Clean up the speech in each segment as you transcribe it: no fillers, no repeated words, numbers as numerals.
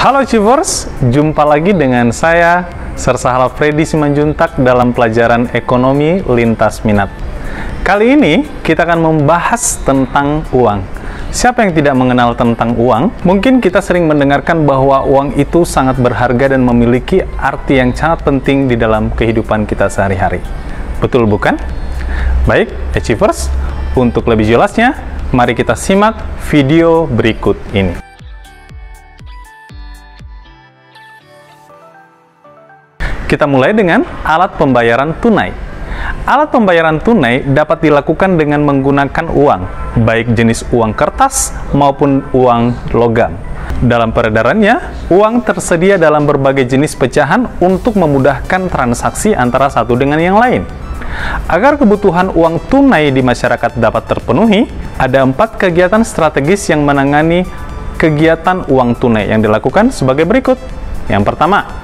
Halo Achievers, jumpa lagi dengan saya, Sersahala Freddy Simanjuntak dalam pelajaran Ekonomi Lintas Minat. Kali ini kita akan membahas tentang uang. Siapa yang tidak mengenal tentang uang? Mungkin kita sering mendengarkan bahwa uang itu sangat berharga dan memiliki arti yang sangat penting di dalam kehidupan kita sehari-hari. Betul bukan? Baik, Achievers, untuk lebih jelasnya, mari kita simak video berikut ini. Kita mulai dengan alat pembayaran tunai. Alat pembayaran tunai dapat dilakukan dengan menggunakan uang, baik jenis uang kertas maupun uang logam. Dalam peredarannya, uang tersedia dalam berbagai jenis pecahan untuk memudahkan transaksi antara satu dengan yang lain. Agar kebutuhan uang tunai di masyarakat dapat terpenuhi, ada 4 kegiatan strategis yang menangani kegiatan uang tunai yang dilakukan sebagai berikut. Yang pertama,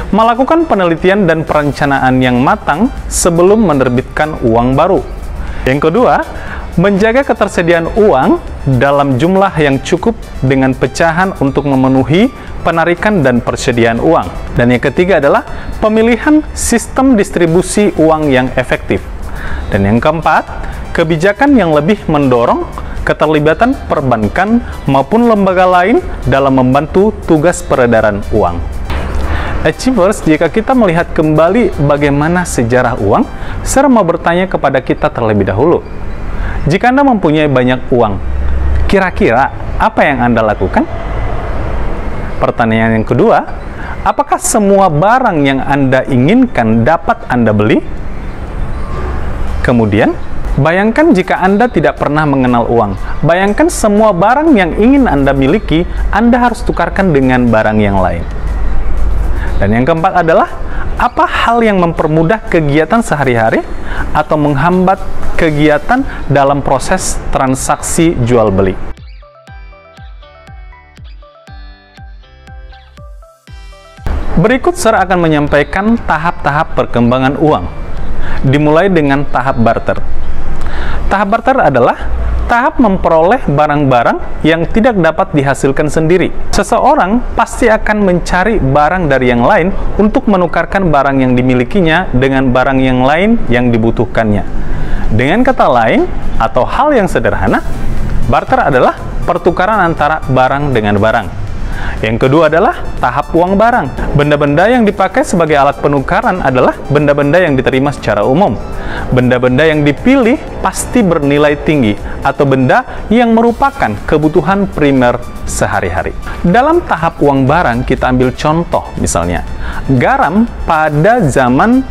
melakukan penelitian dan perencanaan yang matang sebelum menerbitkan uang baru. Yang kedua, menjaga ketersediaan uang dalam jumlah yang cukup dengan pecahan untuk memenuhi penarikan dan persediaan uang. Dan yang ketiga adalah pemilihan sistem distribusi uang yang efektif. Dan yang keempat, kebijakan yang lebih mendorong keterlibatan perbankan maupun lembaga lain dalam membantu tugas peredaran uang. Achievers, jika kita melihat kembali bagaimana sejarah uang, saya mau bertanya kepada kita terlebih dahulu. Jika Anda mempunyai banyak uang, kira-kira apa yang Anda lakukan? Pertanyaan yang kedua, apakah semua barang yang Anda inginkan dapat Anda beli? Kemudian, bayangkan jika Anda tidak pernah mengenal uang. Bayangkan semua barang yang ingin Anda miliki, Anda harus tukarkan dengan barang yang lain. Dan yang keempat adalah, apa hal yang mempermudah kegiatan sehari-hari atau menghambat kegiatan dalam proses transaksi jual-beli? Berikut saya akan menyampaikan tahap-tahap perkembangan uang. Dimulai dengan tahap barter. Tahap barter adalah tahap memperoleh barang-barang yang tidak dapat dihasilkan sendiri. Seseorang pasti akan mencari barang dari yang lain untuk menukarkan barang yang dimilikinya dengan barang yang lain yang dibutuhkannya. Dengan kata lain, atau hal yang sederhana, barter adalah pertukaran antara barang dengan barang. Yang kedua adalah tahap uang barang. Benda-benda yang dipakai sebagai alat penukaran adalah benda-benda yang diterima secara umum. Benda-benda yang dipilih pasti bernilai tinggi atau benda yang merupakan kebutuhan primer sehari-hari. Dalam tahap uang barang, kita ambil contoh misalnya, garam pada zaman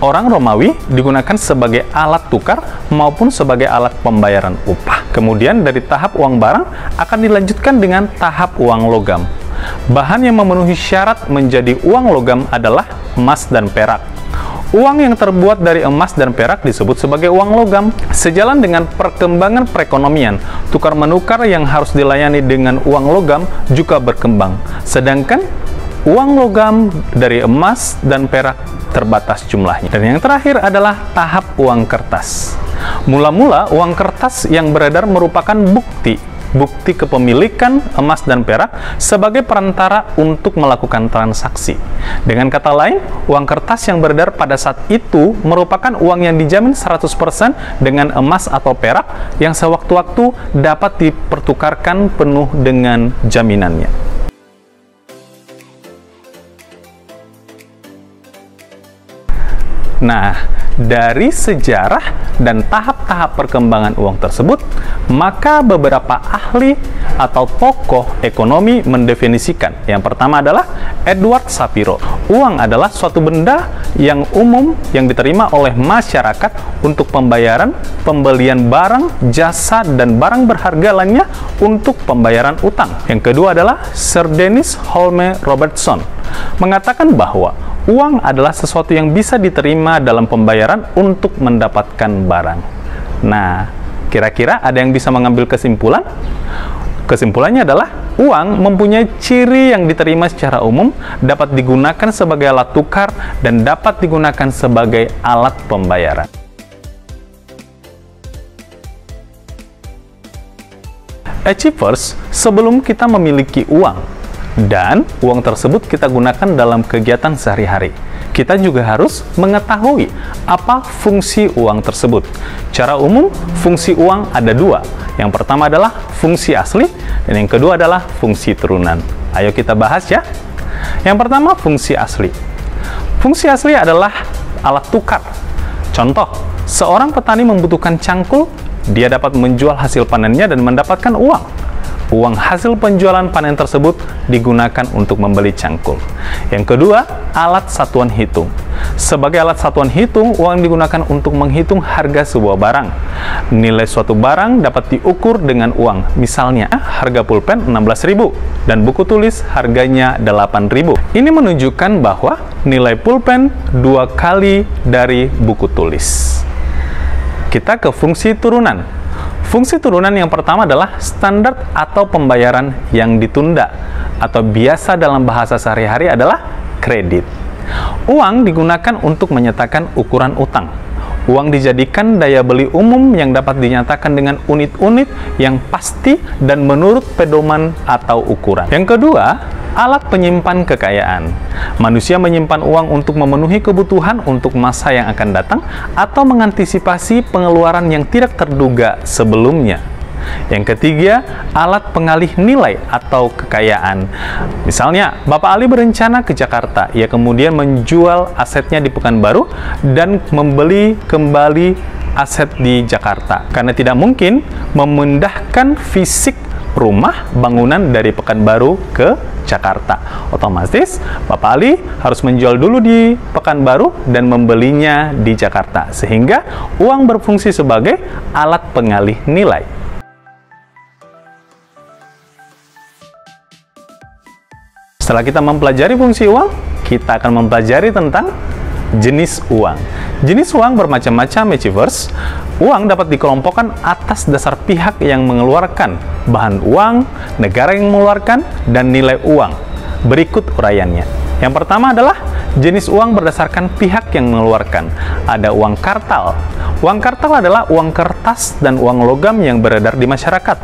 orang Romawi digunakan sebagai alat tukar maupun sebagai alat pembayaran upah. Kemudian dari tahap uang barang akan dilanjutkan dengan tahap uang logam. Bahan yang memenuhi syarat menjadi uang logam adalah emas dan perak. Uang yang terbuat dari emas dan perak disebut sebagai uang logam. Sejalan dengan perkembangan perekonomian, tukar-menukar yang harus dilayani dengan uang logam juga berkembang. Sedangkan uang logam dari emas dan perak terbatas jumlahnya. Dan yang terakhir adalah tahap uang kertas. Mula-mula uang kertas yang beredar merupakan bukti kepemilikan emas dan perak sebagai perantara untuk melakukan transaksi. Dengan kata lain, uang kertas yang beredar pada saat itu merupakan uang yang dijamin 100% dengan emas atau perak yang sewaktu-waktu dapat dipertukarkan penuh dengan jaminannya. Nah, dari sejarah dan tahap-tahap perkembangan uang tersebut, maka beberapa ahli atau tokoh ekonomi mendefinisikan. Yang pertama adalah Edward Shapiro. Uang adalah suatu benda yang umum yang diterima oleh masyarakat untuk pembayaran, pembelian barang, jasa, dan barang berharga lainnya untuk pembayaran utang. Yang kedua adalah Sir Dennis Holme Robertson mengatakan bahwa uang adalah sesuatu yang bisa diterima dalam pembayaran untuk mendapatkan barang. Nah, kira-kira ada yang bisa mengambil kesimpulan? Kesimpulannya adalah uang mempunyai ciri yang diterima secara umum, dapat digunakan sebagai alat tukar, dan dapat digunakan sebagai alat pembayaran. Achievers, sebelum kita memiliki uang, dan uang tersebut kita gunakan dalam kegiatan sehari-hari. Kita juga harus mengetahui apa fungsi uang tersebut. Secara umum, fungsi uang ada dua. Yang pertama adalah fungsi asli, dan yang kedua adalah fungsi turunan. Ayo kita bahas ya. Yang pertama, fungsi asli. Fungsi asli adalah alat tukar. Contoh, seorang petani membutuhkan cangkul, dia dapat menjual hasil panennya dan mendapatkan uang. Uang hasil penjualan panen tersebut digunakan untuk membeli cangkul. Yang kedua, alat satuan hitung. Sebagai alat satuan hitung, uang digunakan untuk menghitung harga sebuah barang. Nilai suatu barang dapat diukur dengan uang. Misalnya, harga pulpen 16.000 dan buku tulis harganya 8.000. Ini menunjukkan bahwa nilai pulpen 2 kali dari buku tulis. Kita ke fungsi turunan. Fungsi turunan yang pertama adalah standar atau pembayaran yang ditunda, atau biasa dalam bahasa sehari-hari adalah kredit. Uang digunakan untuk menyatakan ukuran utang. Uang dijadikan daya beli umum yang dapat dinyatakan dengan unit-unit yang pasti dan menurut pedoman atau ukuran. Yang kedua, alat penyimpan kekayaan. Manusia menyimpan uang untuk memenuhi kebutuhan untuk masa yang akan datang atau mengantisipasi pengeluaran yang tidak terduga sebelumnya. Yang ketiga, alat pengalih nilai atau kekayaan. Misalnya, Bapak Ali berencana ke Jakarta. Ia kemudian menjual asetnya di Pekanbaru dan membeli kembali aset di Jakarta. Karena tidak mungkin memindahkan fisik rumah bangunan dari Pekanbaru ke Jakarta. Otomatis, Bapak Ali harus menjual dulu di Pekanbaru dan membelinya di Jakarta. Sehingga uang berfungsi sebagai alat pengalih nilai. Setelah kita mempelajari fungsi uang, kita akan mempelajari tentang jenis uang. Jenis uang bermacam-macam, Achievers. Uang dapat dikelompokkan atas dasar pihak yang mengeluarkan, bahan uang, negara yang mengeluarkan, dan nilai uang. Berikut uraiannya. Yang pertama adalah jenis uang berdasarkan pihak yang mengeluarkan. Ada uang kartal. Uang kartal adalah uang kertas dan uang logam yang beredar di masyarakat.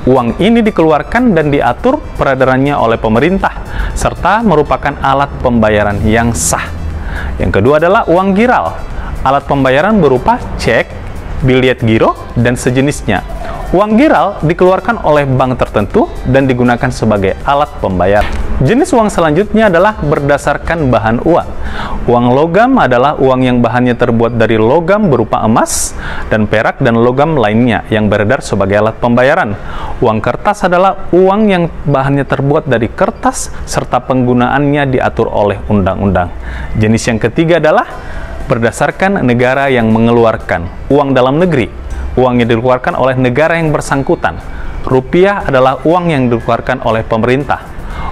Uang ini dikeluarkan dan diatur peredarannya oleh pemerintah, serta merupakan alat pembayaran yang sah. Yang kedua adalah uang giral. Alat pembayaran berupa cek, bilet giro, dan sejenisnya. Uang giral dikeluarkan oleh bank tertentu dan digunakan sebagai alat pembayar. Jenis uang selanjutnya adalah berdasarkan bahan uang. Uang logam adalah uang yang bahannya terbuat dari logam berupa emas dan perak dan logam lainnya yang beredar sebagai alat pembayaran. Uang kertas adalah uang yang bahannya terbuat dari kertas serta penggunaannya diatur oleh undang-undang. Jenis yang ketiga adalah berdasarkan negara yang mengeluarkan. Uang dalam negeri. Uang yang dikeluarkan oleh negara yang bersangkutan. Rupiah adalah uang yang dikeluarkan oleh pemerintah.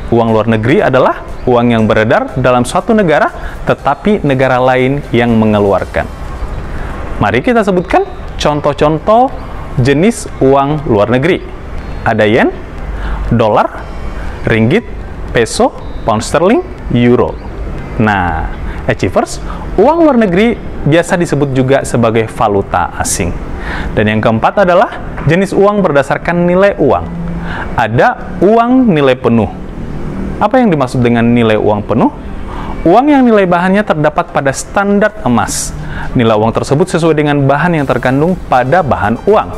Uang luar negeri adalah uang yang beredar dalam suatu negara, tetapi negara lain yang mengeluarkan. Mari kita sebutkan contoh-contoh jenis uang luar negeri. Ada yen, dolar, ringgit, peso, pound sterling, euro. Nah, Achievers, uang luar negeri biasa disebut juga sebagai valuta asing. Dan yang keempat adalah jenis uang berdasarkan nilai uang. Ada uang nilai penuh. Apa yang dimaksud dengan nilai uang penuh? Uang yang nilai bahannya terdapat pada standar emas. Nilai uang tersebut sesuai dengan bahan yang terkandung pada bahan uang.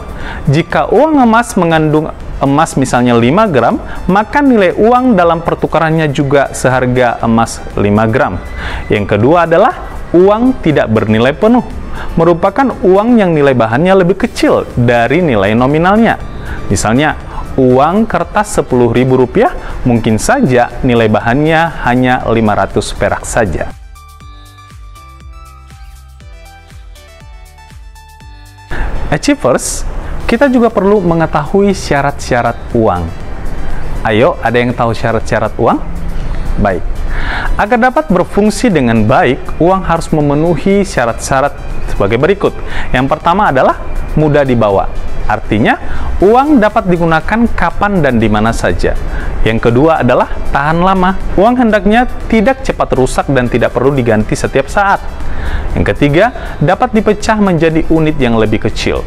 Jika uang emas mengandung emas misalnya 5 gram, maka nilai uang dalam pertukarannya juga seharga emas 5 gram. Yang kedua adalah uang tidak bernilai penuh. Merupakan uang yang nilai bahannya lebih kecil dari nilai nominalnya. Misalnya, uang kertas Rp10.000 mungkin saja nilai bahannya hanya 500 perak saja. Achievers, kita juga perlu mengetahui syarat-syarat uang. Ayo, ada yang tahu syarat-syarat uang? Baik. Agar dapat berfungsi dengan baik, uang harus memenuhi syarat-syarat sebagai berikut. Yang pertama adalah mudah dibawa. Artinya, uang dapat digunakan kapan dan di mana saja. Yang kedua adalah tahan lama. Uang hendaknya tidak cepat rusak dan tidak perlu diganti setiap saat. Yang ketiga, dapat dipecah menjadi unit yang lebih kecil.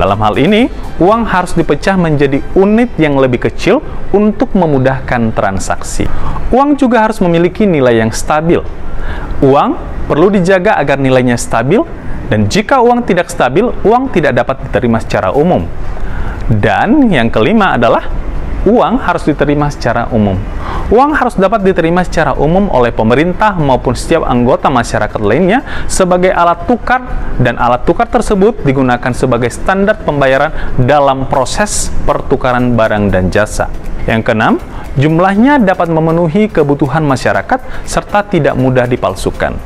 Dalam hal ini, uang harus dipecah menjadi unit yang lebih kecil untuk memudahkan transaksi. Uang juga harus memiliki nilai yang stabil. Uang perlu dijaga agar nilainya stabil, dan jika uang tidak stabil, uang tidak dapat diterima secara umum. Dan yang kelima adalah uang harus diterima secara umum. Uang harus dapat diterima secara umum oleh pemerintah maupun setiap anggota masyarakat lainnya sebagai alat tukar, dan alat tukar tersebut digunakan sebagai standar pembayaran dalam proses pertukaran barang dan jasa. Yang keenam, jumlahnya dapat memenuhi kebutuhan masyarakat serta tidak mudah dipalsukan.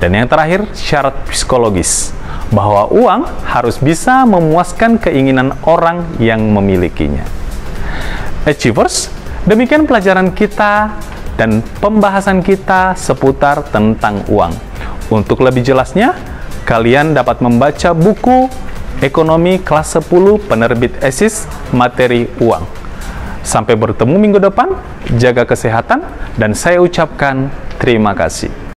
Dan yang terakhir, syarat psikologis, bahwa uang harus bisa memuaskan keinginan orang yang memilikinya. Achievers, demikian pelajaran kita dan pembahasan kita seputar tentang uang. Untuk lebih jelasnya, kalian dapat membaca buku Ekonomi kelas 10 penerbit ESIS materi uang. Sampai bertemu minggu depan, jaga kesehatan, dan saya ucapkan terima kasih.